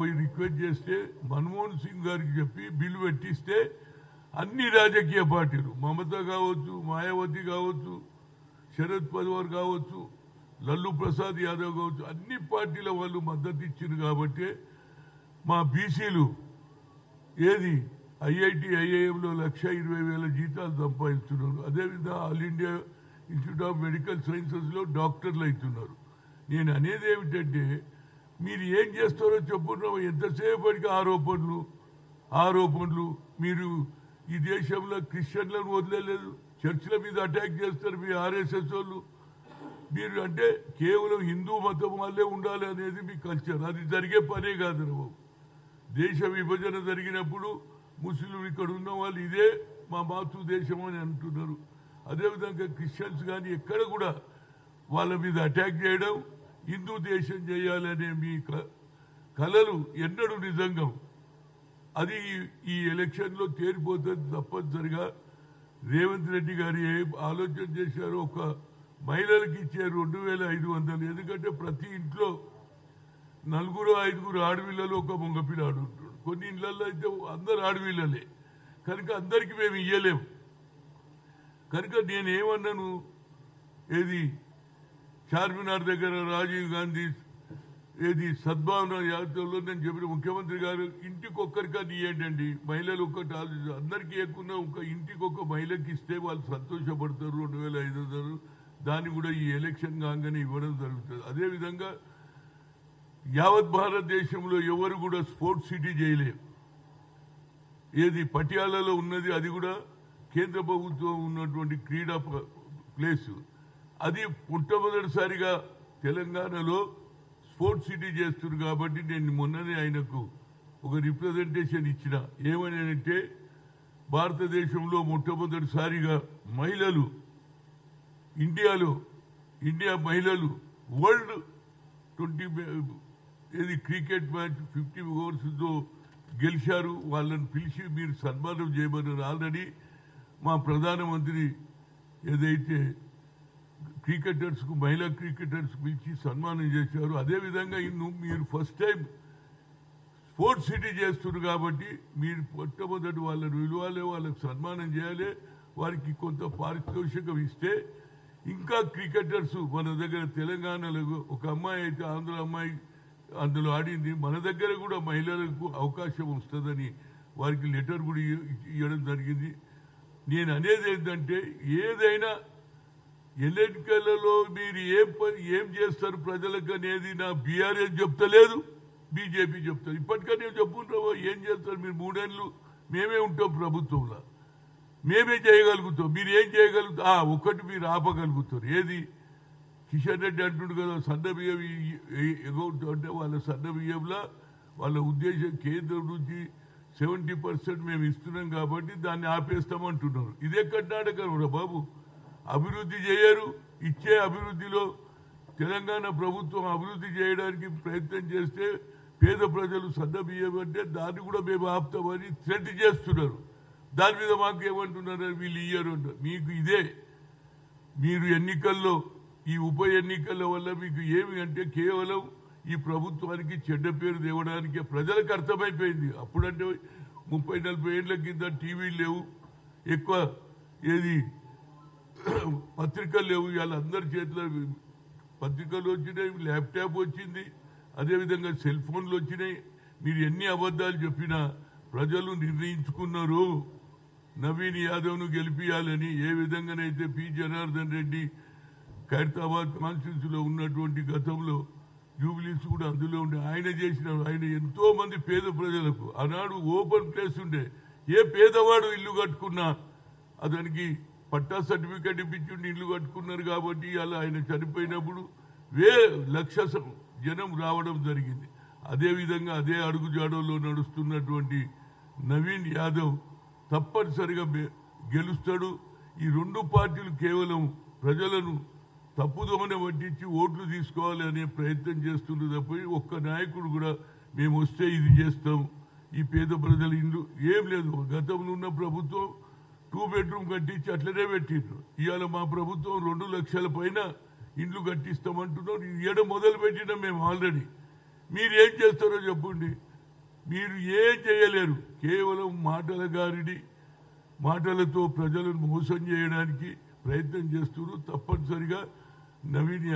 పోయి రిక్వెస్ట్ చేస్తే మన్మోహన్ సింగ్ గారికి చెప్పి బిల్లు పెట్టిస్తే అన్ని రాజకీయ పార్టీలు మమత కావచ్చు, మాయావతి కావచ్చు, శరద్ పవార్ కావచ్చు, లల్లు ప్రసాద్ యాదవ్ కావచ్చు, అన్ని పార్టీల వాళ్ళు మద్దతు ఇచ్చారు కాబట్టి మా బీసీలు ఏది ఐఐటి ఐఐఎంలో 1,20,000 జీతాలు సంపాదిస్తున్నారు. అదేవిధంగా all India institute of medical సైన్సెస్లో డాక్టర్లు అవుతున్నారు. నేను అనేది ఏమిటంటే మీరు ఏం చేస్తారో చెప్పున్నావు. ఎంతసేపటికి ఆరోపణలు. మీరు ఈ దేశంలో క్రిస్టియన్లను వదిలేదు, చర్చిల మీద అటాక్ చేస్తారు మీ ఆర్ఎస్ఎస్ వాళ్ళు. మీరు అంటే కేవలం హిందూ మతం వాళ్ళే ఉండాలి అనేది మీ కల్చర్. అది జరిగే పనే కాదు. దేశ విభజన జరిగినప్పుడు ముస్లింలు ఇక్కడ ఉన్న వాళ్ళు ఇదే మా మాతృ దేశం అని అంటున్నారు. అదేవిధంగా క్రిస్టియన్స్ కానీ ఎక్కడ కూడా వాళ్ళ మీద అటాక్ చేయడం, హిందూ దేశం చేయాలనే మీ కలలు ఎన్నడూ నిజంగా అది ఈ ఎలక్షన్లో తేలిపోతుంది. తప్పనిసరిగా రేవంత్ రెడ్డి గారు ఏం ఆలోచన చేశారో ఒక మహిళలకు ఇచ్చే 2,500. ఎందుకంటే ప్రతి ఇంట్లో 4-5 ఆడపిల్లలు ఒక మగపిల్లాడు ఉంటున్నాడు. కొన్ని ఇళ్లలో అయితే అందరు ఆడపిల్లలే కనుక అందరికీ మేము ఇయ్యలేము. కనుక నేనేమన్నాను, ఏది చార్మినార్ దగ్గర రాజీవ్ గాంధీ ఏది సద్భావన యాత్రలో నేను చెప్పిన ముఖ్యమంత్రి గారు ఇంటికొక్కరికని ఇవ్వండి, మహిళలు ఒక్కటి ఆలోచించారు. అందరికీ ఎక్కువ ఒక ఇంటికి ఒక మహిళకి ఇస్తే వాళ్ళు సంతోషపడతారు. 2,500 దాన్ని కూడా ఈ ఎలక్షన్ కాగానే ఇవ్వడం జరుగుతుంది. అదేవిధంగా యావత్ భారతదేశంలో ఎవరు కూడా స్పోర్ట్స్ సిటీ చేయలేరు. ఏది పటియాలలో ఉన్నది అది కూడా కేంద్ర ప్రభుత్వం ఉన్నటువంటి క్రీడా ప్లేసు. అది మొట్టమొదటిసారిగా తెలంగాణలో స్పోర్ట్స్ సిటీ చేస్తున్నారు. కాబట్టి నేను మొన్ననే ఆయనకు ఒక రిప్రజెంటేషన్ ఇచ్చిన. ఏమనంటే భారతదేశంలో మొట్టమొదటిసారిగా మహిళలు ఇండియా మహిళలు వరల్డ్ 20 ఏది క్రికెట్ మ్యాచ్ 50 ఓవర్స్తో గెలిచారు. వాళ్ళని పిలిచి మీరు సన్మానం చేయమన్నారు. ఆల్రెడీ మా ప్రధానమంత్రి ఏదైతే క్రికెటర్స్కు మహిళా క్రికెటర్స్ పిలిచి సన్మానం చేశారు. అదేవిధంగా మీరు ఫస్ట్ టైం స్పోర్ట్స్ సిటీ చేస్తున్నారు కాబట్టి మీరు మొట్టమొదటి వాళ్ళని విలువాలి, వాళ్ళకి సన్మానం చేయాలి, వారికి కొంత పారితోషికం ఇస్తే ఇంకా క్రికెటర్స్ మన దగ్గర తెలంగాణలో ఒక అమ్మాయి అయితే ఆంధ్ర అమ్మాయి అందులో ఆడింది. మన దగ్గర కూడా మహిళలకు అవకాశం వస్తుందని వారికి లెటర్ కూడా ఇవ్వడం జరిగింది. నేను అనేది ఏంటంటే ఏదైనా ఎన్నికలలో మీరు ఏం చేస్తారు ప్రజలకు అనేది నా బీఆర్ఎస్ చెప్తలేదు, బీజేపీ చెప్తారు. ఇప్పటికనే చెప్పుకుంటావో ఏం చేస్తారు మీరు 3 ఏళ్ళు మేమే ఉంటాం ప్రభుత్వంలో, మేమే చేయగలుగుతాం. మీరు ఏం చేయగలుగుతారు? ఒకటి మీరు ఆపగలుగుతారు. ఏది కిషన్ రెడ్డి అంటుండు కదా సన్న బియ్యం అకౌంట్ అంటే వాళ్ళ సన్న బియ్యంలో వాళ్ళ ఉద్దేశం కేంద్రం నుంచి 70% మేము ఇస్తున్నాం కాబట్టి దాన్ని ఆపేస్తామంటున్నారు. ఇదే కర్ణాటక బాబు. అభివృద్ధి చేయరు. ఇచ్చే అభివృద్ధిలో తెలంగాణ ప్రభుత్వం అభివృద్ధి చేయడానికి ప్రయత్నం చేస్తే పేద ప్రజలు సన్న బియ్యం అంటే దాన్ని కూడా మేము ఆపుతామని థ్రెట్ చేస్తున్నారు. దాని మీద మాకు ఏమంటున్నారు, వీళ్ళు ఇయ్యరు అంటారు. మీకు ఇదే మీరు ఎన్నికల్లో ఈ ఉప ఎన్నికల వల్ల మీకు ఏమి అంటే కేవలం ఈ ప్రభుత్వానికి చెడ్డ పేరు తేవడానికి ప్రజలకు అర్థమైపోయింది. అప్పుడంటే 30-40 ఏళ్ల కింద టీవీలు లేవు, ఎక్కువ ఏది పత్రికలు లేవు. ఇవాళ అందరి చేతిలో పత్రికలు వచ్చినాయి, ల్యాప్టాప్ వచ్చింది, అదేవిధంగా సెల్ ఫోన్లు వచ్చినాయి. మీరు ఎన్ని అబద్ధాలు చెప్పినా ప్రజలు నిర్ణయించుకున్నారు నవీన్ యాదవ్ను గెలిపియాలని. ఏ విధంగానైతే పి జనార్దన్ రెడ్డి ఖైరతాబాద్ కాన్స్టిట్యూన్సీలో ఉన్నటువంటి గతంలో జూబిలీస్ కూడా అందులో ఉండే ఆయన చేసినాడు. ఆయన ఎంతో మంది పేద ప్రజలకు ఆనాడు ఓపెన్ ప్లేస్ ఉండే ఏ పేదవాడు ఇల్లు కట్టుకున్నా అతనికి పట్టా సర్టిఫికేట్ ఇప్పించుండి ఇల్లు కట్టుకున్నారు. కాబట్టి అలా ఆయన చనిపోయినప్పుడు లక్ష జనం రావడం జరిగింది. అదేవిధంగా అదే అడుగుజాడలో నడుస్తున్నటువంటి నవీన్ యాదవ్ తప్పనిసరిగా గెలుస్తాడు. ఈ 2 పార్టీలు కేవలం ప్రజలను తప్పుదోమని పట్టించి ఓట్లు తీసుకోవాలి అనే ప్రయత్నం చేస్తున్నది తప్ప ఒక్క నాయకుడు కూడా మేము వస్తే ఇది చేస్తాం, ఈ పేద ప్రజల ఇల్లు ఏం లేదు. గతంలో ఉన్న ప్రభుత్వం 2 బెడ్రూమ్ కట్టించి అట్లనే పెట్టిండ్రు. ఇవాళ మా ప్రభుత్వం 2 లక్షల పైన ఇండ్లు కట్టిస్తామంటున్నాం. ఇవ్వడం మొదలు పెట్టినాం మేము ఆల్రెడీ. మీరు ఏం చేస్తారో చెప్పండి. మీరు ఏం చేయలేరు. కేవలం మాటల గారిని, మాటలతో ప్రజలను మోసం చేయడానికి ప్రయత్నం చేస్తున్నారు. తప్పనిసరిగా నవీన్